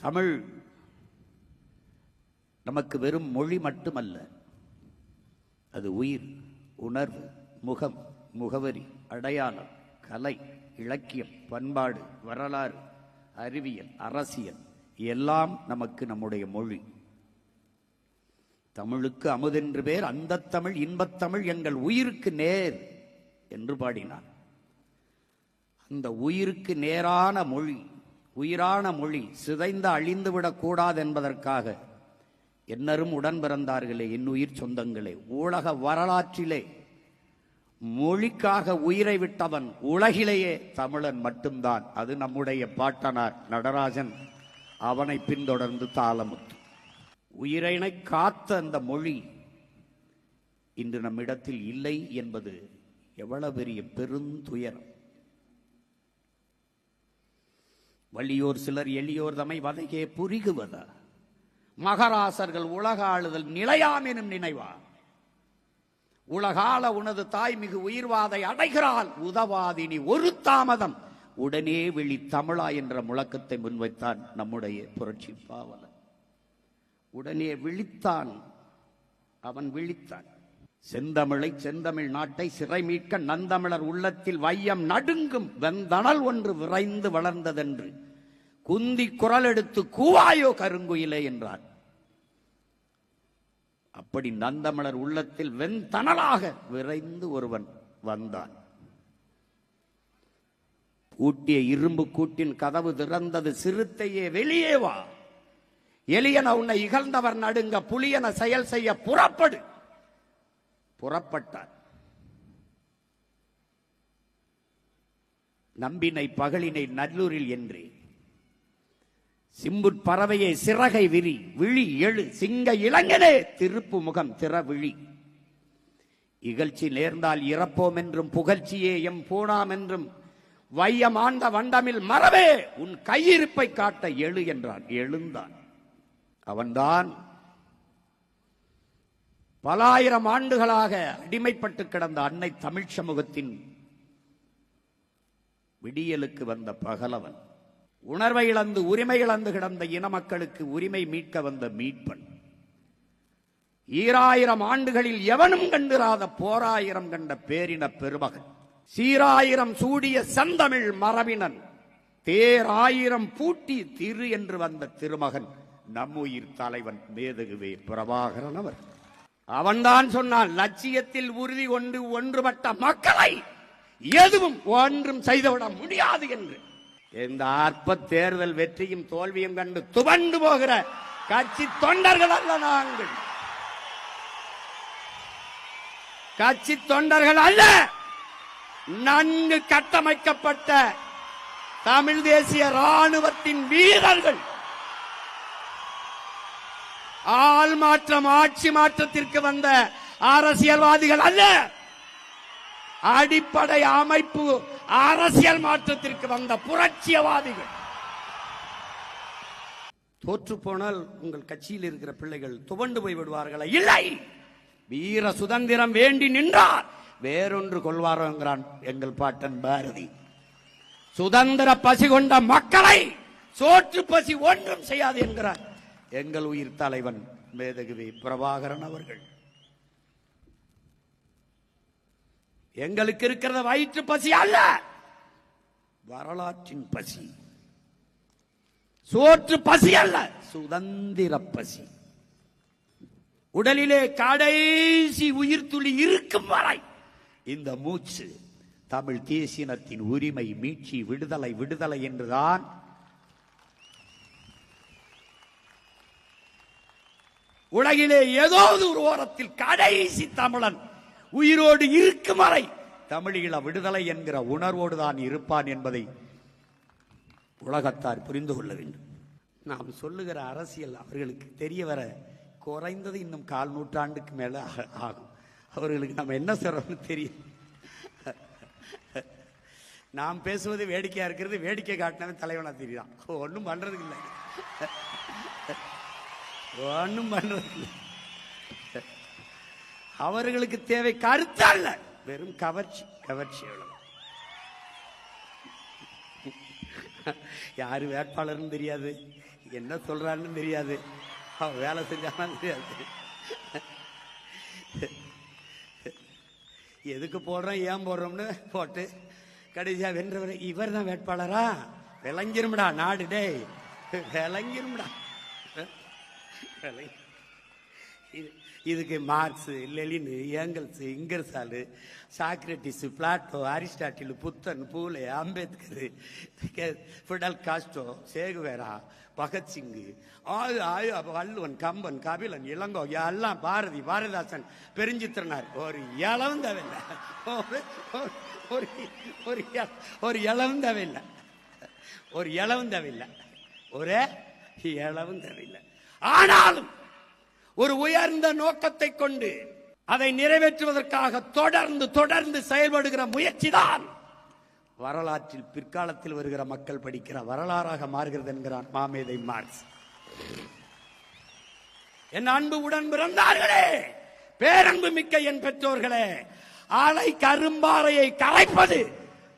தமிழ் நமக்கு வெறும் மொழி மட்டுமல்ல, அது உயிர், உணர்வு, முகம், முகவரி, அடையாளம், கலை, இலக்கியம், பண்பாடு, வரலாறு, அறிவியல், அரசியல் எல்லாம் நமக்கு நம்முடைய மொழி. தமிழுக்கு அமுதென்று பேர், அந்த தமிழ் இன்பத்தமிழ் எங்கள் உயிருக்கு நேர் என்று பாடினார். அந்த உயிருக்கு நேரான மொழி, உயிரான மொழி சிதைந்து அழிந்துவிடக் கூடாது என்பதற்காக என்னரும் உடன் பிறந்தார்களே, என் உயிர் சொந்தங்களே, உலக வரலாற்றிலே மொழிக்காக உயிரை விட்டவன் உலகிலேயே தமிழன் மட்டும்தான். அது நம்முடைய பாட்டனார் நடராஜன், அவனை பின்தொடர்ந்து தாளமுத்து. உயிரினை காத்த அந்த மொழி இன்று நம்மிடத்தில் இல்லை என்பது எவ்வளவு பெரிய பெருந்துயரம். வலியோர் சிலர் எளியோர் தமை வதையே புரிகுவதா, மகராசர்கள் உலக ஆளுதல் நிலையாம் எனும் நினைவா, உலகால உனது தாய்மிகு உயிர்வாதை அடைகிறாள் உதவாதினி ஒரு தாமதம், உடனே விழி தமிழா என்ற முழக்கத்தை முன்வைத்தான் நம்முடைய புரட்சி பாவலன். உடனே விழித்தான், அவன் விழித்தான். செந்தமிழை, செந்தமிழ் நாட்டை சிறை மீட்க நந்தமிழர் உள்ளத்தில் வையம் நடுங்கும் வெந்தணல் ஒன்று விரைந்து வளர்ந்ததென்று குந்தி குரல் எடுத்து கூவாயோ கருங்குயிலே என்றார். அப்படி நந்தமிழர் உள்ளத்தில் வெந்தணலாக விரைந்து ஒருவன் வந்தான். பூட்டிய இரும்பு கூட்டின் கதவு திறந்தது, சிறுத்தையே வெளியே வா, எலியன உன்னை இகழ்ந்தவர் நடுங்க, புலியன செயல் செய்ய புறப்படு. புறப்பட்டார். நம்பினை பகலினை நல்லூரில் என்றே, சிம்புட் பறவையை சிறகை விரி, விழி எழு சிங்க இளைஞனே திருப்பு முகம் திற விழி, இகழ்ச்சி நேர்ந்தால் இறப்போம் என்றும் புகழ்ச்சியே எம் பூணாம் என்றும் வையம் ஆண்ட வண்டமில் மறவே உன் கையிருப்பை காட்ட எழு என்றான். எழுந்தான். அவன்தான் பல ஆயிரம் ஆண்டுகளாக அடிமைப்பட்டு கிடந்த அன்னை தமிழ் சமூகத்தின் விடியலுக்கு வந்த பகலவன். உணர்வை இழந்து உரிமை இழந்து கிடந்த இன மக்களுக்கு உரிமை மீட்க வந்த மீட்பன். 2000 ஆண்டுகளில் எவனும் கண்டிராத போராயிரம் கண்ட பேரின பெருமகன். சீராயிரம் சூடிய செந்தமிழ் மரபினன். தேராயிரம் பூட்டி திரு என்று வந்த திருமகன் நம்முயிர் தலைவன் மேதகுவே பிரபாகரன் அவர். அவன்தான் சொன்னான், லட்சியத்தில் உறுதி கொண்டு ஒன்றுபட்ட மக்களை எதுவும் ஒன்றும் செய்துவிட முடியாது என்று. இந்த அற்ப தேர்தல் வெற்றியும் தோல்வியும் கண்டு துவண்டு போகிற கட்சி தொண்டர்கள் அல்ல நாங்கள். கட்சி தொண்டர்கள் அல்ல, நன்கு கட்டமைக்கப்பட்ட தமிழ் தேசிய ராணுவத்தின் வீரர்கள். ஆள் மாற்றம், ஆட்சி மாற்றத்திற்கு வந்த அரசியல்வாதிகள் அல்ல, அடிப்படை அமைப்பு அரசியல் மாற்றத்திற்கு வந்த புரட்சியவாதிகள். தோற்று போனால் உங்கள் கட்சியில் இருக்கிற பிள்ளைகள் துவண்டு போய் விடுவார்களா? இல்லை, வீர சுதந்திரம் வேண்டி நின்றார் வேறொன்று கொள்வாரோ என்கிறான் எங்கள் பாட்டன் பாரதி. சுதந்திர பசி கொண்ட மக்களை சோற்று பசி ஒன்றும் செய்யாது என்கிறார் எங்கள் உயிர் தலைவன் மேதகுவே பிரபாகரன் அவர்கள். எங்களுக்கு இருக்கிறத வயிற்று பசி அல்ல, வரலாற்றின் பசி. சோற்று பசி அல்ல, சுதந்திர பசி. உடலிலே கடைசி உயிர் துளி இருக்கும் வரை இந்த மூச்சு தமிழ் தேசியத்தின் உரிமை, மீட்சி, விடுதலை, விடுதலை என்றுதான் உலகிலே ஏதாவது ஒரு ஓரத்தில் கடைசி தமிழன் உயிரோடு இருக்கும் வரை தமிழீழ விடுதலை என்கிற உணர்வோடு தான் இருப்பான் என்பதை உலகத்தார் புரிந்து கொள்ள வேண்டும். நாம் சொல்லுகிற அரசியல் அவர்களுக்கு தெரிய வர குறைந்தது இன்னும் 1/4 நூற்றாண்டுக்கு மேல ஆகும். அவர்களுக்கு நம்ம என்ன சொல்றோம்னு தெரியும். நாம் பேசுவது வேடிக்கையா இருக்கிறது, வேடிக்கை காட்டினவன் தலைவனா தெரியுதான். ஒன்றும் பண்றதுக்கு இல்லை, ஒன்றும் பண்றது. அவர்களுக்கு தேவை கருத்து அல்ல, வெறும் கவர்ச்சி. கவர்ச்சி யாரு வேட்பாளர்னு தெரியாது, என்ன சொல்றான்னு தெரியாது, அவன் வேலை செஞ்சாலும் தெரியாது. எதுக்கு போடுறோம் ஏன் போடுறோம்னு போட்டு கடைசியா வென்றவர் இவர் தான் வேட்பாளரா? விளங்கிரும்டா நாடு, டே விளங்கிரும்டா. இதுக்கு Marx, Lenin, Engels, Ingersoll, Socrates, Plato, Aristotle, Buddhan, Phule, Ambedkar, Fidel Castro, Che Guevara, Bhagat Singh, Valluvan, Kamban, Kabilan, Ilango எல்லாம், பாரதி, பாரதிதாசன், பெருஞ்சித்திரனார். ஒரு இளவும் தேவையில்லை, ஒரு இளவும் தேவையில்லை, ஒரு இளவும் தேவையில்லை, ஒரே இளவும் தேவையில்லை. ஆனாலும் ஒரு உயர்ந்த நோக்கத்தை கொண்டு அதை நிறைவேற்றுவதற்காக தொடர்ந்து தொடர்ந்து செயல்படுகிற முயற்சி தான் வரலாற்றில் பிற்காலத்தில் வருகிற மக்கள் படிக்கிற வரலாறாக மாறுகிறது என்கிறார் மாமேதை மார்க்ஸ். என் அன்பு உடன் பிறந்தார்களே, பேரன்பு மிக்க என் பெற்றோர்களே, ஆலை கரும்பாறையை கரைப்பது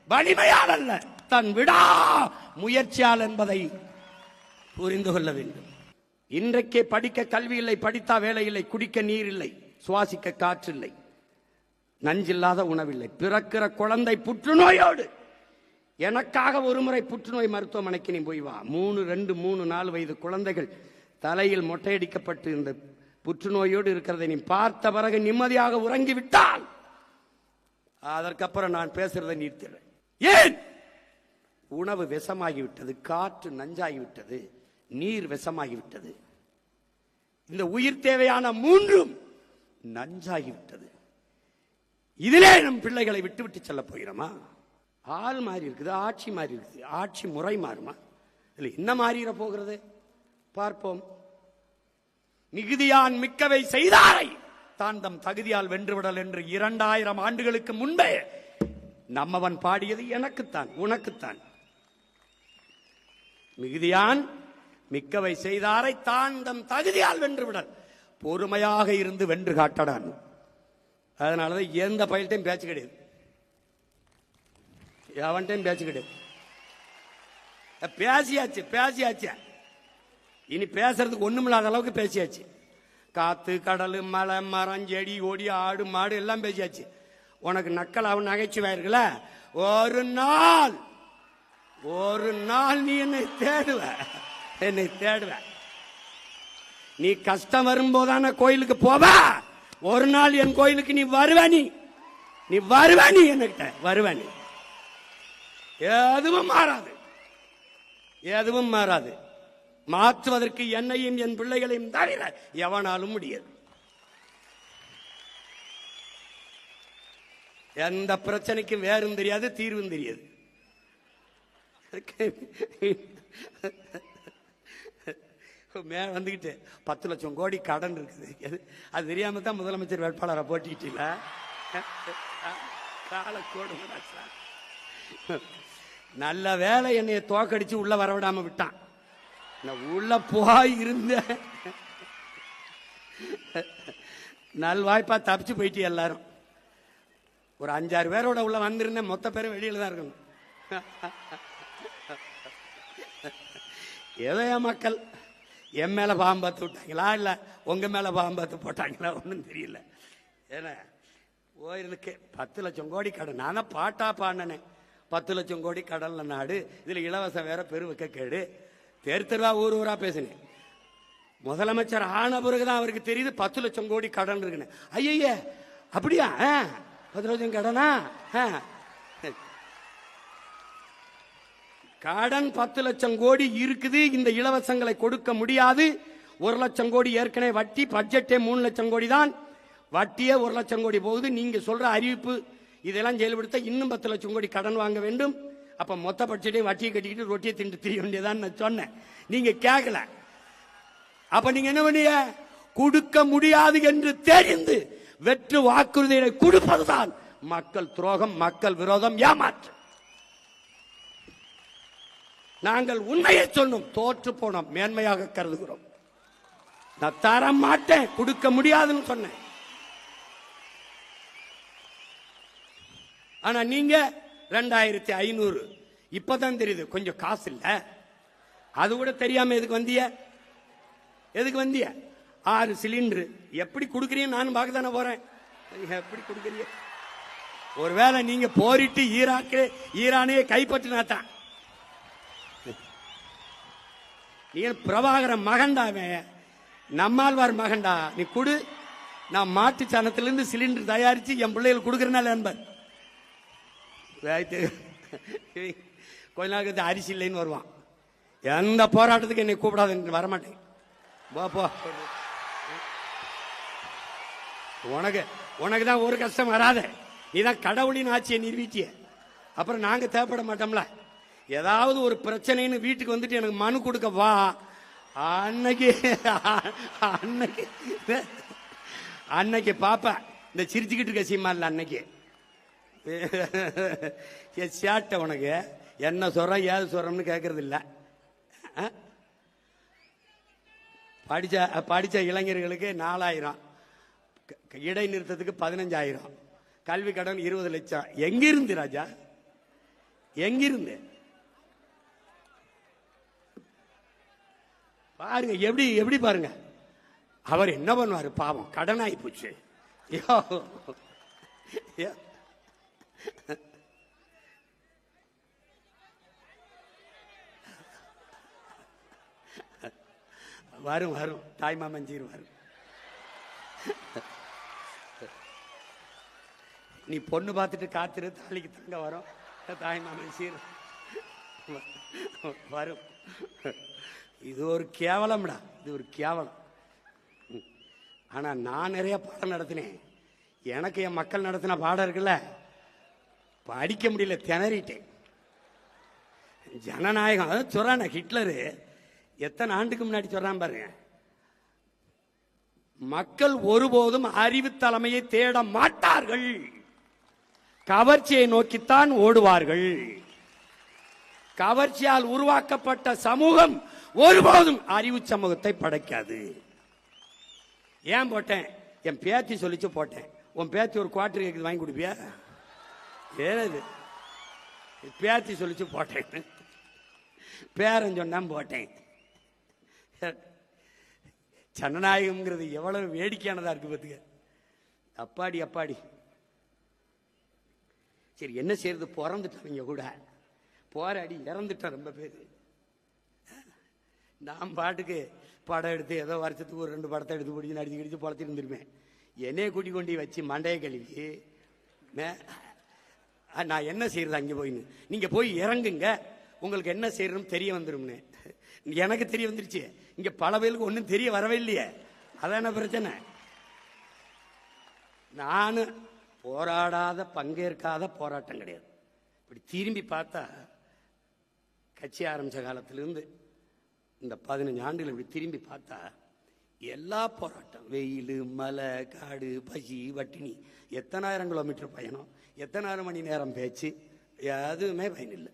வலிமையால் அல்ல, தன் விடா முயற்சியால் என்பதை புரிந்து கொள்ள வேண்டும். இன்றைக்கே படிக்க கல்வி இல்லை, படித்தா வேலை இல்லை, குடிக்க நீர் இல்லை, சுவாசிக்க காற்று இல்லை, நஞ்சில்லாத உணவில்லை, பிறக்கிற குழந்தை புற்றுநோயோடு. எனக்காக ஒரு முறை புற்றுநோய் மருத்துவமனைக்கு நீ போய் வா. 3, 4 வயது குழந்தைகள் தலையில் மொட்டையடிக்கப்பட்டு இந்த புற்றுநோயோடு இருக்கிறதை நீ பார்த்த பிறகு நிம்மதியாக உறங்கிவிட்டால் அதற்கப்புறம் நான் பேசுறதை நிறுத்துறேன். ஏன்? உணவு விஷமாகிவிட்டது, காற்று நஞ்சாகிவிட்டது, நீர் விஷமாகிவிட்டது, இந்த உயிர் தேவையான 3ம் நஞ்சாகிவிட்டது. இதிலே நம் பிள்ளைகளை விட்டு செல்ல போகிறோமா? ஆள் மாறி இருக்குது, ஆட்சி மாறி இருக்குது, ஆட்சி முறை மாறுமா? இல்லை, என்ன மாறிட போகிறது பார்ப்போம். மிகுதியான் மிக்கவை செய்தாரை தான் தம் தகுதியால் வென்றுவிடல் என்று 2000 ஆண்டுகளுக்கு முன்பே நம்மவன் பாடியது எனக்குத்தான், உனக்குத்தான். மிகுதியான் மிக்கவை செய்தாரை தான் தம் தகுதியால் வென்றுவிடல். பொறுமையாக இருந்து வென்று காட்டடான். அதனாலதான் எந்த பயில்ட்டையும் பேச்சு கிடையாது, எவன்டையும் பேச்சு கிடையாது. பேசியாச்சு, இனி பேசுறதுக்கு ஒண்ணுமில்லாத அளவுக்கு பேசியாச்சு. காத்து, கடல், மலை, மரம், செடி, கொடி, ஆடு, மாடு எல்லாம் பேசியாச்சு. உனக்கு நக்கலாவும் நகைச்சுவாயிருக்கல, ஒரு நாள் நீ என்னை தேடுவ. நீ கஷ்டம் வரும்போதான கோயிலுக்கு போவ. ஒரு நாள் என் கோயிலுக்கு நீ வருவ, என்கிட்ட வருவ. நீ எதுவும் மாறாது. மாற்றுவதற்கு என்னையும் என் பிள்ளைகளையும் தவிர எவனாலும் முடியாது. எந்த பிரச்சனைக்கும் வேறும் தெரியாது, தீர்வும் தெரியாது. மேல வந்துகிட்டு 10 லட்சம் கோடி கடன் இருக்குது. அது தெரியாம தான் முதலமைச்சர் வேட்பாளரை போட்டிக்கிட்டீங்கள. நல்ல வேலை என்னைய தோக்கடிச்சு உள்ள வரவிடாம விட்டான். உள்ள போய் இருந்த நல்வாய்ப்பா தப்பிச்சு போயிட்டு எல்லாரும். ஒரு 5-6 பேரோட உள்ள வந்திருந்தேன், மொத்த பேரும் வெளியில தான் இருக்கணும். ஏதோ என் மக்கள் என் மேல பாம்பாத்து விட்டாங்களா இல்ல உங்க மேல பாம்பாத்து போட்டாங்களா ஒன்னும் தெரியல. ஏன்னா ஓயிருக்கு 10 லட்சம் கோடி கடன். நான் பாட்டா பாடினேன், 10 லட்சம் கோடி கடல்ல நாடு, இதுல இலவசம் வேற பெருவுக்க கேடு. தெருவா ஊரா பேசினேன். முதலமைச்சர் ஆன பிறகுதான் அவருக்கு தெரியுது 10 லட்சம் கோடி கடன் இருக்குன்னு. ஐய அப்படியா? 10 லட்சம் கடனா? கடன் 10 லட்சம் கோடி இருக்குது. இந்த இலவசங்களை கொடுக்க முடியாது. 1 லட்சம் கோடி ஏற்கனவே வட்டி. பட்ஜெட்டே 3 லட்சம் கோடி தான். வட்டியே 1 லட்சம் கோடி போகுது. நீங்க சொல்ற அறிவிப்பு இதெல்லாம் செயல்படுத்த இன்னும் 10 லட்சம் கோடி கடன் வாங்க வேண்டும். அப்ப மொத்த பட்ஜெட்டை வட்டியை கட்டிக்கிட்டு ரொட்டியை திண்டு திரிய வேண்டியதான் நான் சொன்னேன். நீங்க கேட்கல. அப்ப நீங்க என்ன பண்ணிய? கொடுக்க முடியாது என்று தெரிந்து வெற்று வாக்குறுதிகளை கொடுப்பதுதான் மக்கள் துரோகம், மக்கள் விரோதம், ஏமாற்று. நாங்கள் உண்மையை சொன்னோம், தோற்று போனோம், மேன்மையாக கருதுகிறோம். நான் தர மாட்டேன், கொடுக்க முடியாதுன்னு சொன்னேன். ஆனா நீங்க 2500 இப்பதான் தெரியுது கொஞ்சம் காசு இல்ல. அது கூட தெரியாம எதுக்கு வந்திய? எதுக்கு வந்திய? 6 சிலிண்டர் எப்படி கொடுக்குறீங்க? நானும் பார்க்க தானே போறேன். எப்படி கொடுக்குறீங்க? ஒருவேளை நீங்க போரிட்டு ஈரானே கைப்பற்றினாத்தான். நீ பிரபாகரன் மகன்டாவே, நம்மாழ்வார் மகன்டா. நீ கொடு, நான் மாட்டு சாணத்திலிருந்து சிலிண்டர் தயாரிச்சு என் பிள்ளைகள் கொடுக்கறனால என்பார். கொஞ்ச நாளுக்கு அரிசி இல்லைன்னு வருவான். எந்த போராட்டத்துக்கு என்னை கூப்பிடாத, வரமாட்டேன். போ, உனக்கு தான் ஒரு கஷ்டம் வராத. நீதான் கடவுளின் ஆட்சியை நிரூபிச்சிய. அப்புறம் நாங்க தேவைப்பட மாட்டோம்ல. ஏதாவது ஒரு பிரச்சனைன்னு வீட்டுக்கு வந்துட்டு எனக்கு மனு கொடுக்க வா. அன்னைக்கு பாப்பா இந்த சிரிச்சுக்கிட்டு இருக்க சீமா இல்ல. அன்னைக்கு சேட்டை உனக்கு என்ன சொல்றோம் ஏது சொல்றோம்னு கேட்கறது இல்ல. படிச்ச இளைஞர்களுக்கு 4000, இடைநிறுத்தத்துக்கு 15,000, கல்வி கடன் 20 லட்சம். எங்கிருந்து ராஜா? எங்கிருந்து? பாருங்க எப்படி பாருங்க. அவர் என்ன பண்ணுவாரு பாவம், கடன் ஆகி போச்சு. வரும் தாய்மா மஞ்சீர் வரும். நீ பொண்ணு பார்த்துட்டு காத்துரு, தாலிக்கு தங்க வரும். தாய்மா மஞ்சீர் வரும். இது ஒரு கேவலம்டா, இது ஒரு கேவலம். ஆனா நான் நிறைய பாடம் நடத்தினேன். எனக்கு என் மக்கள் நடத்தின பாடம் இருக்குல்ல, படிக்க முடியல, திணறிட்டேன். ஜனநாயகம் அதான் சொல்றான. ஹிட்லரு எத்தனை ஆண்டுக்கு முன்னாடி சொல்றான் பாருங்க, மக்கள் ஒருபோதும் அறிவு தலைமையை தேட மாட்டார்கள், கவர்ச்சியை நோக்கித்தான் ஓடுவார்கள். கவர்ச்சியால் உருவாக்கப்பட்ட சமூகம் ஒருபோதும் அறிவு சமூகத்தை படைக்காது. ஏன் போட்டேன்? என் பேத்தி சொல்லிச்சு போட்டேன். உன் பேத்தி ஒரு குவார்டர் கேக்குது, வாங்கி கொடுப்பியா? ஏது பேத்தி சொல்லிச்சு போட்டேன். பேரன் சொன்னான் போட்டேன். ஜனநாயகம்ங்கிறது எவ்வளவு வேடிக்கையானதா இருக்கு பாத்துக்க. அப்பாடி. சரி என்ன செய்யறது, பிறந்துட்டவங்க கூட போராடி இறந்துட்டான் ரொம்ப பேரு. நான் பாட்டுக்கு படம் எடுத்து ஏதோ வருஷத்துக்கு ஒரு 2 படத்தை எடுத்து பிடிச்சி நடிச்சு கிடிச்சு பொழத்திட்டு இருந்திருப்பேன். என்னைய கூட்டி கொண்டு வச்சு மண்டையை கழுவி நான் என்ன செய்யறது அங்கே போயின்னு. நீங்க போய் இறங்குங்க, உங்களுக்கு என்ன செய்யறதுன்னு தெரிய வந்துரும்னு. எனக்கு தெரிய வந்துருச்சு. இங்க பல பேருக்கு ஒன்றும் தெரிய வரவே இல்லையே. அதான பிரச்சனை. நான் போராடாத பங்கேற்காத போராட்டம் கிடையாது. இப்படி திரும்பி பார்த்தா கட்சி ஆரம்பிச்ச காலத்திலிருந்து இந்த 15 ஆண்டுகள் இப்படி திரும்பி பார்த்தா எல்லா போராட்டம், வெயில், மலை, காடு, பசி, வட்டினி, எத்தனாயிரம் கிலோமீட்டர் பயணம், எத்தனாயிரம் மணி நேரம் பேச்சு, எதுவுமே பயனில்லை.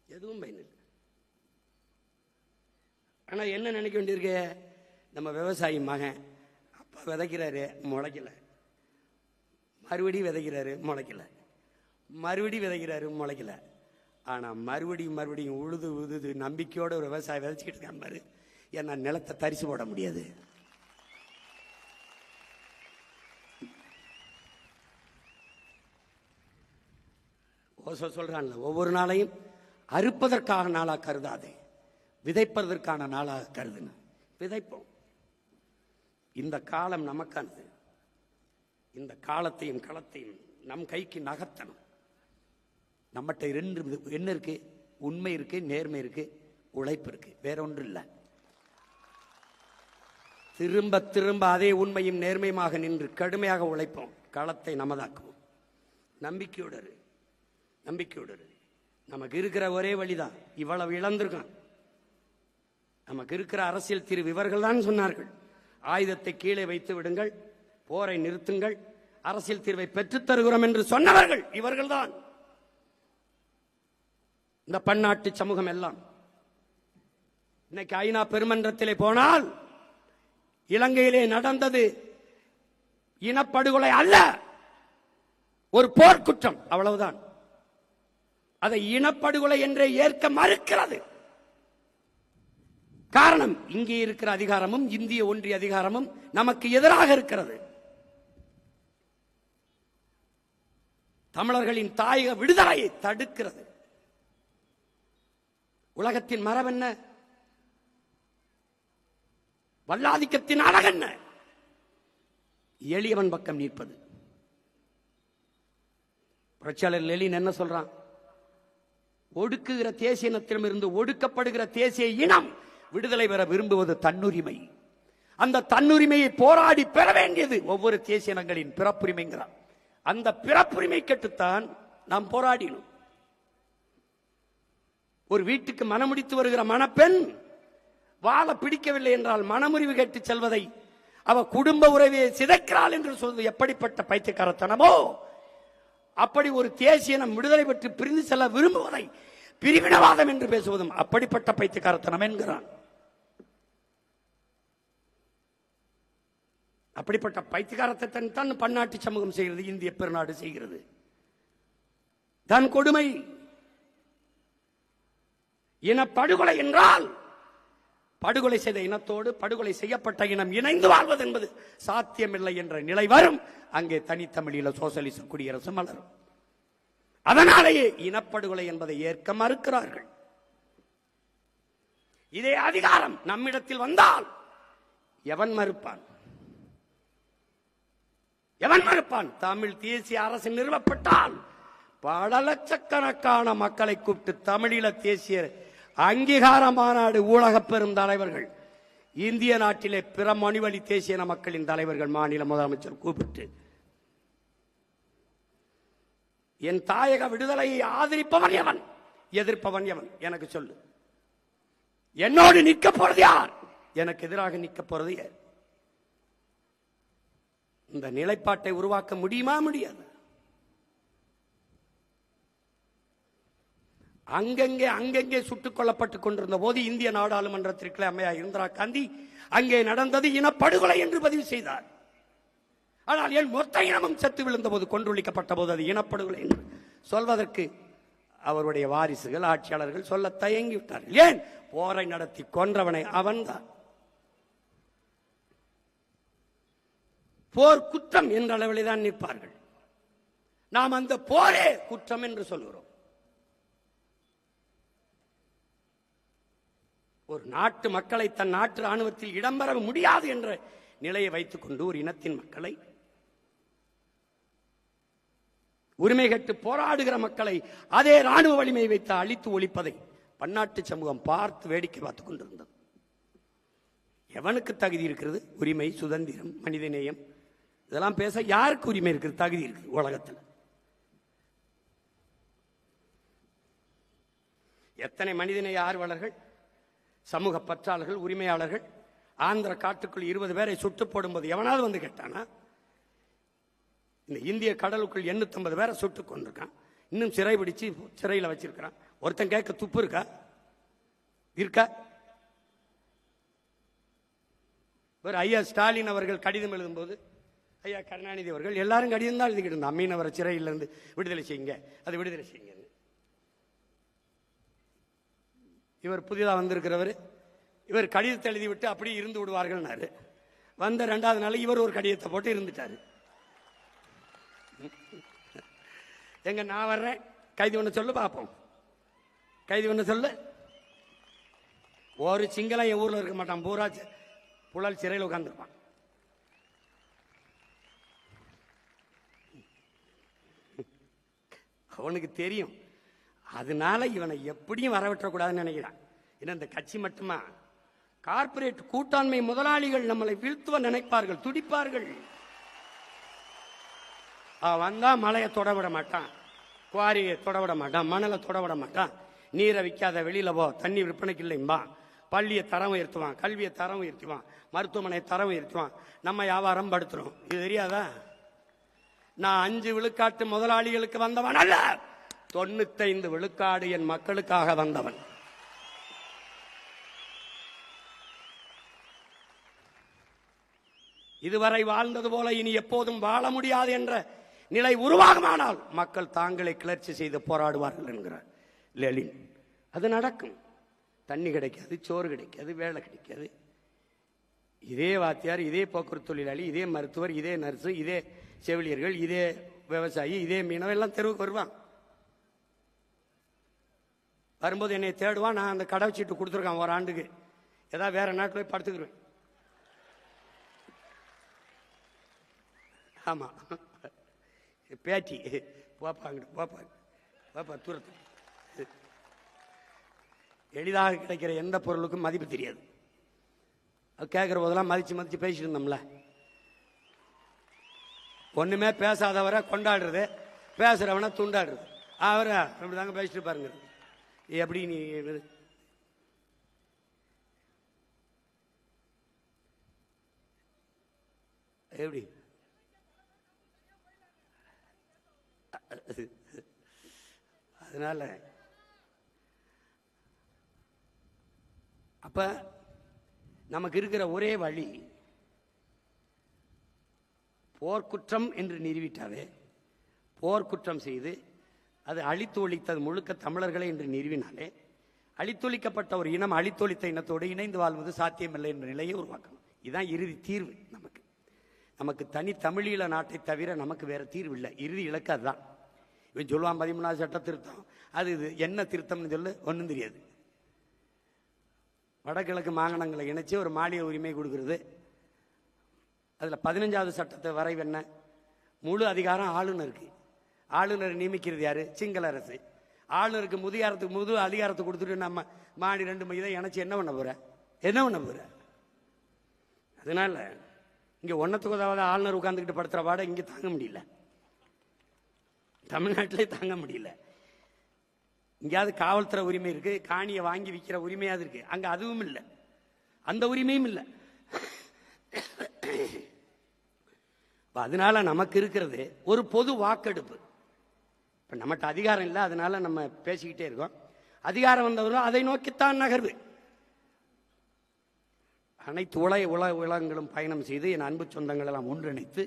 எதுவும் பயனில்லை. ஆனா என்ன நினைக்க வேண்டியிருக்கு, நம்ம விவசாயி மகன் அப்பா விதைக்கிறாரு முளைக்கல, மறுபடியும் விதைக்கிறாரு முளைக்கல, மறுபடியும் விதைக்கிறாரு முளைக்கல. ஆனா மறுபடியும் உழுது நம்பிக்கையோட ஒரு விவசாயி விதைச்சிக்கிட்டு இருக்கான் பாரு. ஏன்னா நிலத்தை தரிசு போட முடியாது. சொல்றான்ல, ஒவ்வொரு நாளையும் அறுப்பதற்கான நாளா கருதாதே, விதைப்பதற்கான நாளாக கருதுன. விதைப்போம். இந்த காலம் நமக்கானது. இந்த காலத்தையும் களத்தையும் நம் கைக்கு நகர்த்தணும். நம்மகிட்ட 2 என்ன இருக்கு? உண்மை இருக்கு, நேர்மை இருக்கு, உழைப்பு இருக்கு. வேற ஒன்று இல்லை. திரும்ப அதே உண்மையும் நேர்மையுமாக நின்று கடுமையாக உழைப்போம். களத்தை நமதாக்குவோம். நம்பிக்கையோடு. நமக்கு இருக்கிற ஒரே வழிதான். இவ்வளவு இழந்திருக்கான். நமக்கு இருக்கிற அரசியல் தீர்வு இவர்கள் தான் சொன்னார்கள். ஆயுதத்தை கீழே வைத்து விடுங்கள், போரை நிறுத்துங்கள், அரசியல் தீர்வை பெற்றுத் தருகிறோம் என்று சொன்னவர்கள் இவர்கள் தான். இந்த பன்னாட்டு சமூகம் எல்லாம் இன்னைக்கு ஐநா பெருமன்றத்திலே போனால் இலங்கையிலே நடந்தது இனப்படுகொலை அல்ல, ஒரு போர்க்குற்றம், அவ்வளவுதான். அதை இனப்படுகொலை என்றே ஏற்க மறுக்கிறது. காரணம், இங்கே இருக்கிற அதிகாரமும் இந்திய ஒன்றிய அதிகாரமும் நமக்கு எதிராக இருக்கிறது. தமிழர்களின் தாயக விடுதலையை தடுக்கிறது. உலகத்தின் மரபென்ன? வல்லாதிக்கத்தின் அழகென்ன? எளியவன் பக்கம் நிற்பது. புரட்சியாளர் லெனின் என்ன சொல்றான்? ஒடுக்குகிற தேசிய இனத்திடமிருந்து ஒடுக்கப்படுகிற தேசிய இனம் விடுதலை பெற விரும்புவது தன்னுரிமை. அந்த தன்னுரிமையை போராடி பெற வேண்டியது ஒவ்வொரு தேசிய இனங்களின் பிறப்புரிமைங்கிறார். அந்த பிறப்புரிமை கட்டுத்தான் நாம் போராடினோம். ஒரு வீட்டுக்கு மனமுடித்து வருகிற மணப்பெண் வாழ பிடிக்கவில்லை என்றால் மனமுறிவு கேட்டு செல்வதை அவ குடும்ப உறவை சிதைக்கிறாள் என்று சொல்வது எப்படிப்பட்ட பைத்தியக்காரத்தனமோ, அப்படி ஒரு தேசிய இனம் விடுதலை பெற்று பிரிந்து செல்ல விரும்புவதை பிரிவினவாதம் என்று பேசுவதும் அப்படிப்பட்ட பைத்தியக்காரத்தனம் என்கிறான். அப்படிப்பட்ட பைத்தியக்காரத்தை தான் பன்னாட்டு சமூகம் செய்கிறது, இந்திய பெருநாடு செய்கிறது. தன் கொடுமை. இனப்படுகொலை என்றால் படுகொலை செய்த இனத்தோடு படுகொலை செய்யப்பட்ட இனம் இணைந்து வாழ்வது என்பது சாத்தியமில்லை என்ற நிலை வரும். அங்கே தனித்தமிழீழ சோசலிச குடியரசு மலரும். அதனாலேயே இனப்படுகொலை என்பதை ஏற்க மறுக்கிறார்கள். இதே அதிகாரம் நம்மிடத்தில் வந்தால் எவன் மறுப்பான்? எவன் மறுப்பான்? தமிழ் தேசிய அரசு நிறுவப்பட்டால் பல லட்சக்கணக்கான மக்களை கூப்பிட்டு தமிழீழ தேசிய அங்கீகார மாநாடு ஊழக பெரும் தலைவர்கள், இந்திய நாட்டிலே பிற மொழிவழி தேசிய மக்களின் தலைவர்கள், மாநில முதலமைச்சர் கூப்பிட்டு என் தாயக விடுதலையை ஆதரிப்பவன் எவன், எதிர்ப்பவன் எவன் எனக்கு சொல்லு. என்னோடு நிற்க போறது யார், எனக்கு எதிராக நிற்க போறது யார்? இந்த நிலைப்பாட்டை உருவாக்க முடியுமா? முடியாது. அங்கங்கே சுட்டுக் கொல்லப்பட்டுக் கொண்டிருந்த போது இந்திய நாடாளுமன்றத்திற்கு அம்மையார் இந்திரா காந்தி அங்கே நடந்தது இனப்படுகொலை என்று பதிவு செய்தார். ஆனால் என் மொத்த இனமும் செத்து விழுந்த போது, கொன்றொழிக்கப்பட்ட போது அது இனப்படுகொலை என்று சொல்வதற்கு அவருடைய வாரிசுகள் ஆட்சியாளர்கள் சொல்ல தயங்கிவிட்டார்கள். ஏன்? போரை நடத்தி கொன்றவனை அவன்தான். போர் குற்றம் என்ற அளவிலே தான் நிற்பார்கள். நாம் அந்த போரே குற்றம் என்று சொல்கிறோம். ஒரு நாட்டு மக்களை தன் நாட்டு ராணுவத்தில் இடம்பெற முடியாது என்ற நிலையை வைத்துக் கொண்டு ஒரு இனத்தின் மக்களை, உரிமை கட்டு போராடுகிற மக்களை அதே ராணுவ வலிமை வைத்து அழித்து ஒழிப்பதை பன்னாட்டு சமூகம் பார்த்து வேடிக்கை பார்த்துக் கொண்டிருந்தது. எவனுக்கு தகுதி இருக்கிறது? உரிமை, சுதந்திரம், மனிதநேயம் இதெல்லாம் பேச யாருக்கு உரிமை இருக்கிறது, தகுதி இருக்குது உலகத்தில்? எத்தனை மனிதநேய ஆர்வலர்கள், சமூக பற்றாளர்கள், உரிமையாளர்கள் ஆந்திர காட்டுக்குள் 20 பேரை சுட்டு போடும்போது எவனாவது வந்து கேட்டானா? இந்த இந்திய கடலுக்குள் 850 பேரை சுட்டு கொண்டிருக்கான், இன்னும் சிறை பிடிச்சு சிறையில் வச்சிருக்கிறான். ஒருத்தன் கேட்க துப்பு இருக்கா? இருக்கா? ஐயா ஸ்டாலின் அவர்கள் கடிதம் எழுதும்போது, ஐயா கருணாநிதி அவர்கள் எல்லாரும் கடிதம் தான் எழுதிக்கிட்டு இருந்தான். மீனவரை சிறையிலிருந்து விடுதலை செய்யுங்க, அது விடுதலை செய்யுங்க. இவர் புதிதாக வந்திருக்கிறவர், இவர் கடிதத்தை எழுதிவிட்டு அப்படி இருந்து விடுவார்கள். வந்த 2வது நாள் இவர் ஒரு கடிதத்தை போட்டு இருந்துட்டாரு. எங்க நான் வர்றேன், கைது ஒண்ணு சொல்லு பார்ப்போம், கைது ஒண்ணு சொல்லு. ஒரு சிங்களம் என் ஊர்ல இருக்க மாட்டான், பூரா புழல் சிறையில் உட்கார்ந்துருப்பான். அவனுக்கு தெரியும். அதனால இவனை எப்படியும் வரவிட்டக்கூடாதுன்னு நினைக்கிறான். இந்த கட்சி மட்டுமா, கார்பரேட் கூட்டாண்மை முதலாளிகள் நம்மளை வீழ்த்துவ நினைப்பார்கள், துடிப்பார்கள். வந்தா மலையை தொடவிட மாட்டான், குவாரியை தொடவிட மாட்டான், மணலை தொடவிட மாட்டான், நீரை விற்காத வெளியில போ, தண்ணி விற்பனைக்கு இல்லைம்பா, பள்ளியை தரம் உயர்த்துவான், கல்வியை தரம் உயர்த்துவான், மருத்துவமனை தரம் உயர்த்துவான், நம்ம வியாபாரம் படுத்துறோம். இது தெரியாதா? நான் 5 விழுக்காட்டு முதலாளிகளுக்கு வந்தவன் அல்ல, 95 விழுக்காடு என் மக்களுக்காக வந்தவன். இதுவரை வாழ்ந்தது போல இனி எப்போதும் வாழ முடியாது என்ற நிலை உருவாகுமானால் மக்கள் தாங்களை கிளர்ச்சி செய்து போராடுவார்கள் என்கிறார் லெனின். அது நடக்கும். தண்ணி கிடைக்காது, சோறு கிடைக்காது, வேலை கிடைக்காது. இதே வாத்தியார், இதே போக்குவரத்து தொழிலாளி, இதே மருத்துவர், இதே நர்ஸு, இதே செவிலியர்கள், இதே விவசாயி, இதே மீனவன் எல்லாம் தெருவுக்கு வருவான். வரும்போது என்னை தேடுவான். நான் அந்த கடை சீட்டு கொடுத்துருக்கான் ஒரு ஆண்டுக்கு. ஏதாவது வேற நாட்டில் போய் படுத்துக்கிடுவேன். ஆமா, பேட்டி போப்பாங்க போப்பா தூரத்து. எளிதாக கிடைக்கிற எந்த பொருளுக்கும் மதிப்பு தெரியாது. அது கேட்கிற போதெல்லாம் மதிச்சு பேசிட்டு இருந்தோம்ல. ஒண்ணுமே பேசாதவரை கொண்டாடுறது, பேசுறவனை துண்டாடுறது. அவரை அப்படிதாங்க பேசிட்டு பாருங்க. எப்படி நீ எப்படி அதனால அப்ப நமக்கு இருக்கிற ஒரே வழி போர்க்குற்றம் என்று நிறுவிட்டாவே, போர்க்குற்றம் செய்து அது அழித்தொழித்தது முழுக்க தமிழர்களை என்று நிறுவினாலே, அழித்தொழிக்கப்பட்ட ஒரு இனம் அழித்தொழித்த இனத்தோடு இணைந்து வாழ்வது சாத்தியமில்லை என்ற நிலையை உருவாக்கணும். இதுதான் இறுதி தீர்வு. நமக்கு தனி தமிழீழ நாட்டை தவிர நமக்கு வேற தீர்வு இல்லை. இறுதி இலக்கு அதுதான். இவன் சொல்லுவான் 13வது சட்ட திருத்தம். அது இது என்ன திருத்தம்னு சொல்லு, ஒன்றும் தெரியாது. வடகிழக்கு மாகாணங்களை இணைச்சி ஒரு மாநில உரிமை கொடுக்கிறது. அதில் 15வது சட்டத்தை வரைவு என்ன? முழு அதிகாரம் ஆளுநருக்கு. ஆளுநர் நியமிக்கிறது யாரு? சிங்கள அரசு. ஆளுநருக்கு முது அதிகாரத்தை கொடுத்துட்டு நம்ம மாநில 2 இதை இணைச்சி என்ன பண்ண போற? அதனால இங்க ஒன்னத்துக்கு உதவாத ஆளுநர் உட்கார்ந்துக்கிட்டு படுத்துற பாட இங்க தாங்க முடியல. தமிழ்நாட்டிலே தாங்க முடியல. இங்கேயாவது காவல்துறை உரிமை இருக்கு, காணியை வாங்கி விற்கிற உரிமையாவது இருக்கு. அங்க அதுவும் இல்லை, அந்த உரிமையும் இல்லை. அதனால நமக்கு இருக்கிறது ஒரு பொது வாக்கெடுப்பு. இப்ப நம்மகிட்ட அதிகாரம் இல்லை, அதனால நம்ம பேசிக்கிட்டே இருக்கோம். அதிகாரம் வந்தவர்கள் அதை நோக்கித்தான் நகர்வு. அனைத்து உலகங்களும் பயணம் செய்து என் அன்பு சொந்தங்கள் எல்லாம் ஒன்றிணைத்து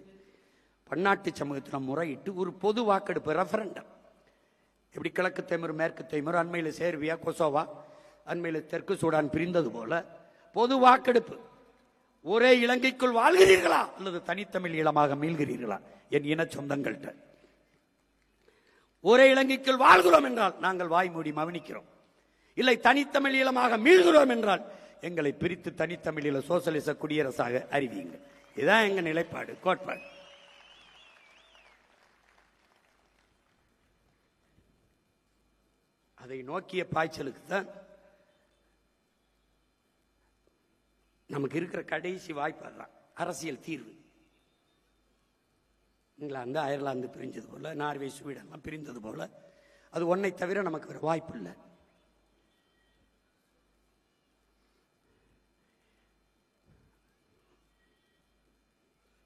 பன்னாட்டு சமூகத்தில் முறையிட்டு ஒரு பொது வாக்கெடுப்பு, ரெஃபரண்டம். எப்படி கிழக்கு தைமூர், மேற்கு தைமூர், அண்மையில் சேர்பியா, கொசோவா, அண்மையில் தெற்கு சூடான் பிரிந்தது போல பொது வாக்கெடுப்பு. ஒரே இலங்கைக்குள் வாழ்கிறீர்களா அல்லது தனித்தமிழ் ஈழமாக மீள்கிறீர்களா? என் இன சொந்தங்கள்கிட்ட ஒரே இலங்கைக்குள் வாழ்கிறோம் என்றால் நாங்கள் வாய் மூடி மவனிக்கிறோம். இல்லை தனித்தமிழ் ஈழமாக மீள்கிறோம் என்றால் எங்களை பிரித்து தனித்தமிழில சோசலிச குடியரசாக அறிவியுங்க. இதுதான் எங்க நிலைப்பாடு, கோட்பாடு. அதை நோக்கிய பாய்ச்சலுக்கு தான் நமக்கு இருக்கிற கடைசி வாய்ப்பு. அதுதான் அரசியல் தீர்வு. இங்கிலாந்து, அயர்லாந்து பிரிஞ்சது போல, நார்வே, ஸ்வீடன் பிரிந்தது போல, அது ஒன்றை தவிர நமக்கு வேற வாய்ப்பு இல்லை.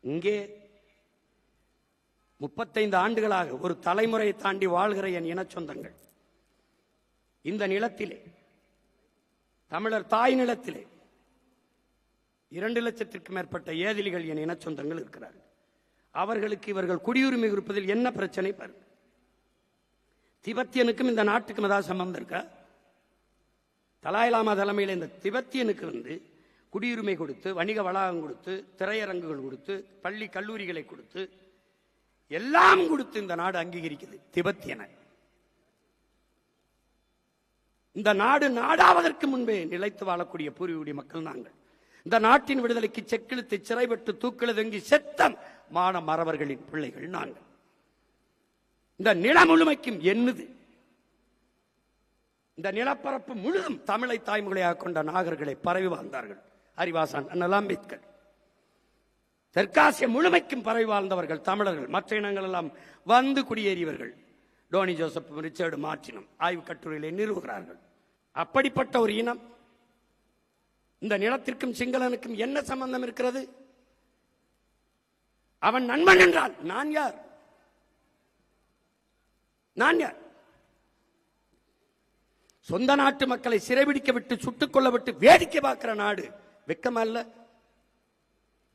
இங்கே 35 ஆண்டுகளாக ஒரு தலைமுறையை தாண்டி வாழ்கிற என் இன சொந்தங்கள் இந்த நிலத்திலே, தமிழர் தாய் நிலத்திலே 2 லட்சத்திற்கும் மேற்பட்ட ஏதிலிகள் என் இன சொந்தங்கள் இருக்கிறார்கள். அவர்களுக்கு இவர்கள் குடியுரிமை கொடுப்பதில் என்ன பிரச்சனை பாருங்க. திபெத்தியனுக்கும் இந்த நாட்டுக்கும் ஏதாவது சம்பந்தம் இருக்கா? தலாய் லாமா தலைமையில் இந்த திபெத்தியனுக்கு குடியுரிமை கொடுத்து, வணிக வளாகம் கொடுத்து, திரையரங்குகள் கொடுத்து, பள்ளி கல்லூரிகளை கொடுத்து, எல்லாம் கொடுத்து இந்த நாடு அங்கீகரிக்குது திபெத்தியனை. இந்த நாடு நாடாவதற்கு முன்பே நிலைத்து வாழக்கூடிய பூர்வீக மக்கள் நாங்கள். இந்த நாட்டின் விடுதலைக்கு செக்கிழுத்து சிறைப்பட்டு தூக்கிலதங்கி செத்தம் மான மறவர்களின் பிள்ளைகள் நாங்கள். இந்த நிலம் முழுமைக்கும் என்னது, இந்த நிலப்பரப்பு முழுதும் தமிழை தாய்மொழியாக கொண்ட நாகர்களை பரவி வாழ்ந்தார்கள். அறிவாசான் அண்ணல் அம்பேத்கர். தெற்காசிய முழுமைக்கும் பரவி வாழ்ந்தவர்கள் தமிழர்கள். மற்ற இனங்கள் எல்லாம் வந்து குடியேறியவர்கள். டோனி ஜோசப், ரிச்சர்டு மார்டினும் ஆய்வு கட்டுரையிலே நிறுவுகிறார்கள். அப்படிப்பட்ட ஒரு இனம், இந்த நிலத்திற்கும் சிங்களனுக்கும் என்ன சம்பந்தம் இருக்கிறது? அவன் நண்பன் என்றால் நான் யார்? நான் யார்? சொந்த நாட்டு மக்களை சிறைபிடிக்க விட்டு, சுட்டுக் கொள்ள விட்டு வேடிக்கை பார்க்கிற நாடு வெக்கமல்ல?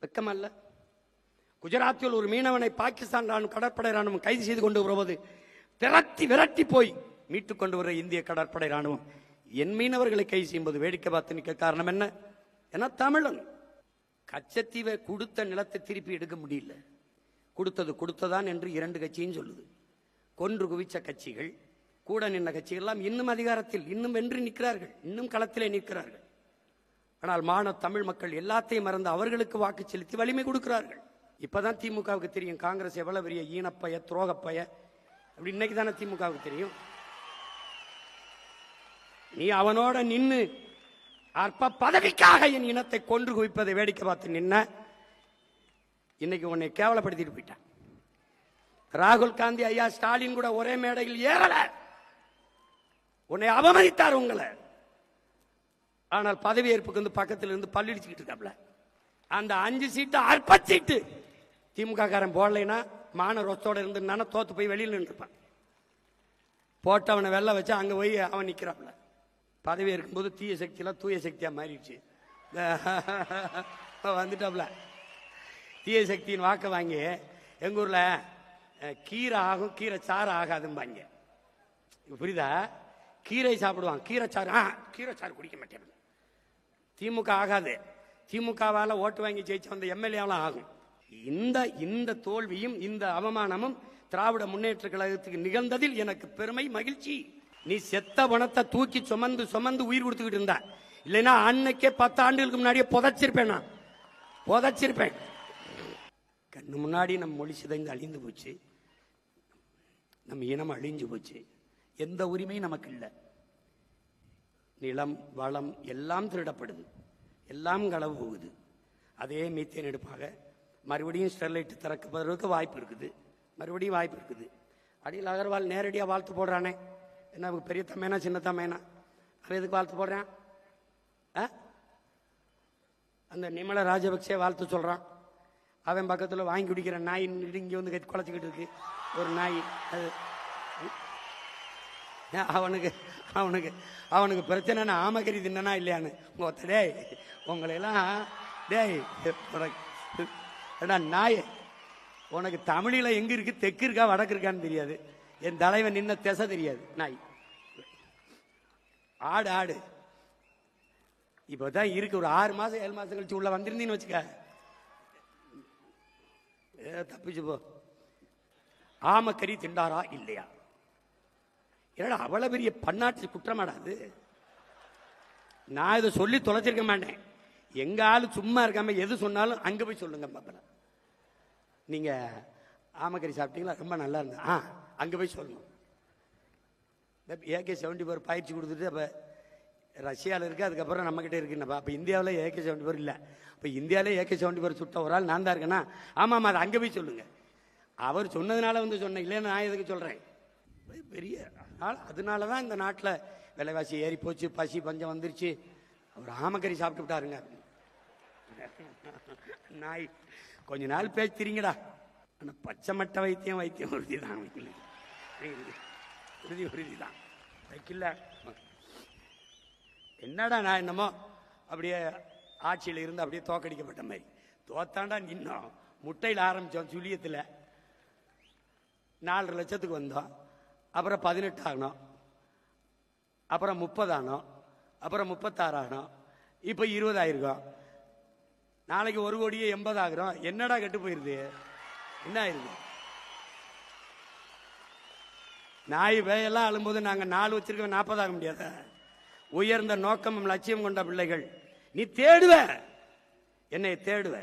வெக்கமல்ல? குஜராத்தில் ஒரு மீனவனை பாகிஸ்தான் ராணுவம் கடற்படை ராணுவம் கைது செய்து கொண்டு வருவது விரட்டி போய் மீட்டுக் கொண்டு வர இந்திய கடற்படை ராணுவம் என் மீனவர்களை கைது செய்யும்போது வேடிக்கை பார்த்து நிற்க காரணம் என்ன? ஏன்னா தமிழன். கச்சத்தீவை கொடுத்த நிலத்தை திருப்பி எடுக்க முடியல. கொடுத்ததான் என்று இரண்டு கட்சியும் சொல்லுது. கொன்று குவிச்ச கட்சிகள், கூட நின்ற கட்சிகள் எல்லாம் இன்னும் அதிகாரத்தில், இன்னும் வென்று நிற்கிறார்கள், இன்னும் களத்திலே நிற்கிறார்கள். ஆனால் மான தமிழ் மக்கள் எல்லாத்தையும் மறந்து அவர்களுக்கு வாக்கு செலுத்தி வலிமை கொடுக்கிறார்கள். இப்பதான் திமுகவுக்கு தெரியும் காங்கிரஸ் எவ்வளவு பெரிய ஈனப்பய துரோகப்பய அப்படி. இன்னைக்கு தானே திமுகவுக்கு தெரியும். நீ அவனோட நின்னு அற்ப பதவிக்காக என் இனத்தை கொன்று குவிப்பதை வேடிக்கை பார்த்து நின்ன. இன்னைக்கு உன்னை கேவலப்படுத்திட்டு போயிட்டான். ராகுல் காந்தி ஐயா ஸ்டாலின் கூட ஒரே மேடையில் ஏறல, உன்னை அவமதித்தார் உங்களை. ஆனால் பதவி ஏற்புக்கு வந்து பக்கத்தில் இருந்து பல்லிடிச்சுக்கிட்டு இருக்காப்ல. அந்த 5 சீட்டு அற்ப சீட்டு திமுக காரன் போடலைன்னா மான ரொத்தோட இருந்து தோத்து போய் வெளியில் நின்றுப்பான். போட்டவனை வெள்ள வச்சு அங்க போய் அவன் நிக்கிறாப்ல. பதவி இருக்கும்போது தீய சக்தியெல்லாம் தூய சக்தியா மாறிடுச்சு. வந்துட்டாப்ல. தீய சக்தியின் வாக்க வாங்கி எங்க ஊர்ல கீரை ஆகும் கீரை சாறு ஆகாதும்பாங்க. புரியுதா? கீரை சாப்பிடுவான், கீரை சாறு குடிக்க மாட்டேன். திமுக ஆகாது. திமுகவால ஓட்டு வாங்கி ஜெயிச்சு வந்த எம்எல்ஏலாம் ஆகும். இந்த தோல்வியும் இந்த அவமானமும் திராவிட முன்னேற்ற கழகத்துக்கு நிகழ்ந்ததில் எனக்கு பெருமை, மகிழ்ச்சி. நீ செத்த பணத்தை தூக்கி சுமந்து உயிர் கொடுத்துக்கிட்டு இருந்தா, இல்லைன்னா அன்னைக்கே 10 ஆண்டுகளுக்கு முன்னாடியே புதைச்சிருப்பேன். கண்ணு முன்னாடி நம்ம மொழி சிதைந்து அழிந்து போச்சு, நம்ம இனம் அழிஞ்சு போச்சு. எந்த உரிமையும் நமக்கு இல்லை. நிலம் வளம் எல்லாம் திருடப்படுது, எல்லாம் களவு போகுது. அதே மீத்தேன் எடுப்பாக மறுபடியும் ஸ்டெர்லைட் திறக்கப்படுறதுக்கு வாய்ப்பு இருக்குது, மறுபடியும் வாய்ப்பு இருக்குது. அடியில் அகர்வால் நேரடியாக வாழ்த்து போடுறானே, என்ன பெரிய தமையனா சின்ன தமையனா? அவன் எதுக்கு வாழ்த்து போடுறான்? அந்த நிமல ராஜபக்சே வாழ்த்து சொல்றான். அவன் பக்கத்தில் வாங்கி குடிக்கிற நாய் இங்கே வந்து குலைச்சிக்கிட்டு இருக்கு ஒரு நாய். அது அவனுக்கு பிரச்சனை ஆமக்கறி தின்னா இல்லையான்னு டேய் உங்களையெல்லாம் டேய் நாய், உனக்கு தமிழில் எங்க இருக்கு, தெற்கு இருக்கா வடக்கு இருக்கான்னு தெரியாது. என் தலைவன் நின்ன திசை தெரியாது. நாய் ஆடு இப்பதான் இருக்கு. ஒரு 6 மாசம் 7 மாசம் கழிச்சு உள்ள வந்திருந்தீன்னு வச்சுக்க, தப்பிச்சு போ. ஆமக்கறி திண்டாரா இல்லையா? ஏன்னா அவ்வளவு பெரிய பன்னாட்டு குற்றமாடாது. நான் இதை சொல்லி தொலைச்சிருக்க மாட்டேன். எங்க ஆளு சும்மா இருக்காம எது சொன்னாலும் அங்க போய் சொல்லுங்க பாப்பல. நீங்க ஆமக்கறி சாப்பிட்டீங்களா, ரொம்ப நல்லா இருந்தா அங்க போய் சொல்லணும். AK-74 பயிற்சி கொடுத்துட்டு அப்ப ரஷ்யாவில் இருக்கு, அதுக்கப்புறம் நம்ம கிட்ட இருக்குன்னப்பா. அப்ப இந்தியாவில் AK-74 இல்லை. இப்ப இந்தியாவிலே AK-74 சுட்ட ஒரு ஆள் நான் தான் இருக்கேன்னா, ஆமா அதை அங்க போய் சொல்லுங்க. அவர் சொன்னதுனால வந்து சொன்னேன், இல்லைன்னா நான் எதுக்கு சொல்றேன்? பெரிய அதனாலதான் இந்த நாட்டில் விலைவாசி ஏறி போச்சு, பசி பஞ்சம் வந்துருச்சு. அவர் ஆமக்கறி சாப்பிட்டு விட்டாருங்க. நாய் கொஞ்ச நாள் பேசுறீங்கடா. ஆனா பச்சை மட்ட வைத்தியம் உறுதிதான், உறுதிதான் வைக்கல. என்னடா நான் என்னமோ அப்படியே ஆட்சியில் இருந்து அப்படியே தோக்கடிக்கப்பட்ட மாதிரி தோத்தாண்டா நின்னோம். முட்டையில் ஆரம்பிச்சோம், சுழியத்தில் 4 லட்சத்துக்கு வந்தோம். அப்புறம் 18 ஆகணும், அப்புறம் 30 ஆனோம், அப்புறம் 36 ஆகணும், இப்போ 20 ஆயிருக்கோம். நாளைக்கு 1,80,00,000 ஆகிறோம். என்னடா கெட்டு போயிருது? என்ன ஆயிருது? நாய் வேயெல்லாம் அழும்போது நாங்கள் 4 வச்சிருக்கோம், 40 ஆக முடியாத. உயர்ந்த நோக்கமும் லட்சியம் கொண்ட பிள்ளைகள். நீ தேடுவ, என்னை தேடுவ.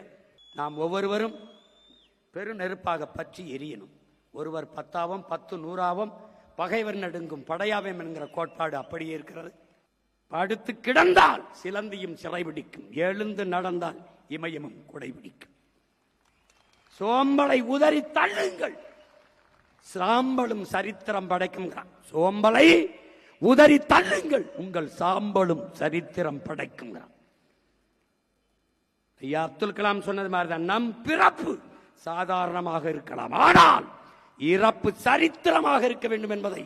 நாம் ஒவ்வொருவரும் பெரு நெருப்பாக பற்றி எரியணும். ஒருவர் 10ஆவும் 10 100ஆவும் பகைவர் நடுங்கும் படையாவேம் என்கிற கோட்பாடு அப்படியே இருக்கிறது. படுத்து கிடந்தால் சிலந்தியும் சிறைபிடிக்கும், எழுந்து நடந்தால் இமயமும் குடைபிடிக்கும். சோம்பலை உதறி தள்ளுங்கள், சாம்பலும் சரித்திரம் படைக்கும். சோம்பலை உதறி தள்ளுங்கள், உங்கள் சாம்பலும் சரித்திரம் படைக்கும். ஐயா அப்துல் கலாம் சொன்னது மாதிரிதான், நம் பிறப்பு சாதாரணமாக இருக்கலாம், ஆனால் இறப்பு சரித்திரமாக இருக்க வேண்டும் என்பதை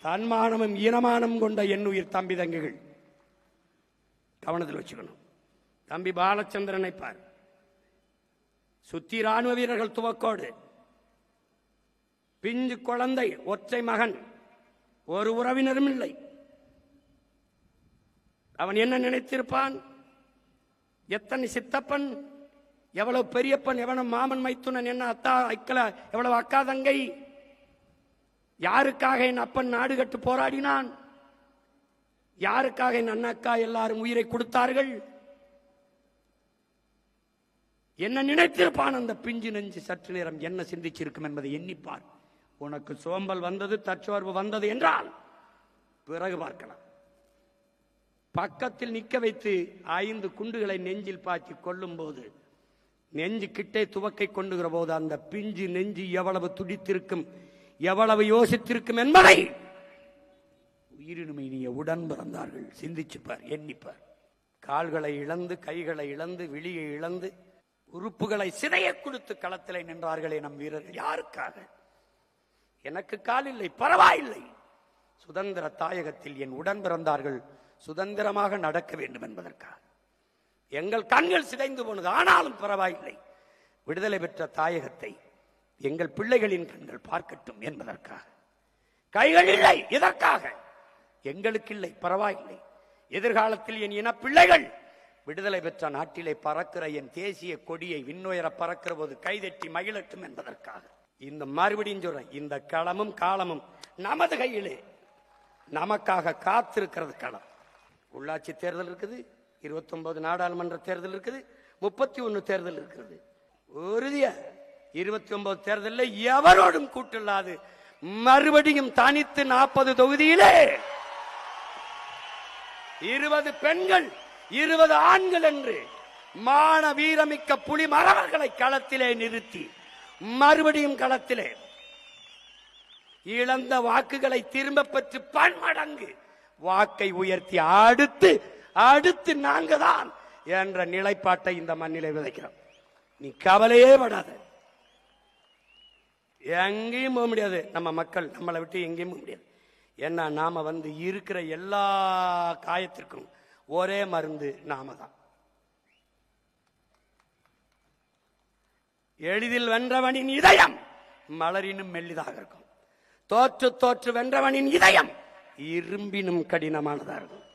தன்மானமும் ஈனமானம் கொண்ட எண்ணுயிர் தம்பி தங்கைகள் கவனத்தில் வச்சுக்கணும். தம்பி பாலச்சந்திரனை பார், சுத்தி ராணுவ வீரர்கள் துவக்கோடு, பிஞ்சு குழந்தை, ஒற்றை மகன், ஒரு உறவினரும் இல்லை. அவன் என்ன நினைத்திருப்பான்? எத்தனை சித்தப்பன், எவ்வளவு பெரியப்பன், எவ்வளவு மாமன் மைத்துனன், என்ன அத்தா அக்கல, எவ்வளவு அக்கா தங்கை, யாருக்காக என் அப்பன் நாடு கட்டு போராடினான், யாருக்காக என் அண்ணாக்கா எல்லாரும் உயிரை கொடுத்தார்கள், என்ன நினைத்திருப்பான் அந்த பிஞ்சு நெஞ்சு. சற்று நேரம் என்ன சிந்திச்சிருக்கும் என்பதை எண்ணிப்பார். உனக்கு சோம்பல் வந்தது, தற்சோர்வு வந்தது என்றால் பிறகு பார்க்கலாம். பக்கத்தில் நிக்க வைத்து 5 குண்டுகளை நெஞ்சில் பாய்ச்சி கொள்ளும் போது, நெஞ்சு கிட்டே துவக்கை கொண்டுகிற போது அந்த பிஞ்சு நெஞ்சு எவ்வளவு துடித்திருக்கும், எவ்வளவு யோசித்திருக்கும் என்பதை உயிரினுமை நீ உடன் பிறந்தார்கள் சிந்திச்சுப்பார், எண்ணிப்பார். கால்களை இழந்து, கைகளை இழந்து, விழியை இழந்து, உறுப்புகளை சிதைய கொடுத்து களத்திலே நின்றார்களே நம் வீரர்கள். யாருக்காக? எனக்கு கால் இல்லை, பரவாயில்லை, சுதந்திர தாயகத்தில் என் உடன் பிறந்தார்கள் சுதந்திரமாக நடக்க வேண்டும் என்பதற்காக. எங்கள் கண்கள் சிதைந்து போனது, ஆனாலும் பரவாயில்லை, விடுதலை பெற்ற தாயகத்தை எங்கள் பிள்ளைகளின் கண்கள் பார்க்கட்டும் என்பதற்காக. கைகள் இல்லை, இதற்காக. எங்களுக்கு இல்லை, பரவாயில்லை, எதிர்காலத்தில் என் இன பிள்ளைகள் விடுதலை பெற்ற நாட்டிலே பறக்கிற என் தேசிய கொடியை விண்ணுயர பறக்கிற போது கைதட்டி மகிழட்டும் என்பதற்காக. இந்த மறுபடியும் சொல்றேன், இந்த களமும் காலமும் நமது கையிலே, நமக்காக காத்திருக்கிறது களம். உள்ளாட்சி தேர்தல் இருக்குது, 29 நாடாளுமன்ற தேர்தல் இருக்குது, 31 தேர்தல் இருக்கிறது. உறுதியா 29 தேர்தலில் எவரோடும் கூட்டில்லாது மறுபடியும் தனித்து 40 தொகுதியிலே 20 பெண்கள் 20 ஆண்கள் என்று மான வீரமிக்க புலி மறவர்களை களத்திலே நிறுத்தி மறுபடியும் களத்திலே இழந்த வாக்குகளை திரும்ப பெற்று பன்மடங்கு வாக்கை உயர்த்தி அடுத்து நாங்க தான் என்ற நிலைப்பாட்டை இந்த மண்ணிலே விதைக்கிறோம். நீ கவலையே படாத, எங்கேயும் போக முடியாது. நம்ம மக்கள் நம்மளை விட்டு எங்கேயும் போக முடியாது. ஏன்னா நாம இருக்கிற எல்லா காயத்திற்கும் ஒரே மருந்து நாம தான். எளிதில் வென்றவனின் இதயம் மலரினும் மெல்லிதாக இருக்கும். தோற்று வென்றவனின் இதயம் இரும்பினும் கடினமானதாக இருக்கும்.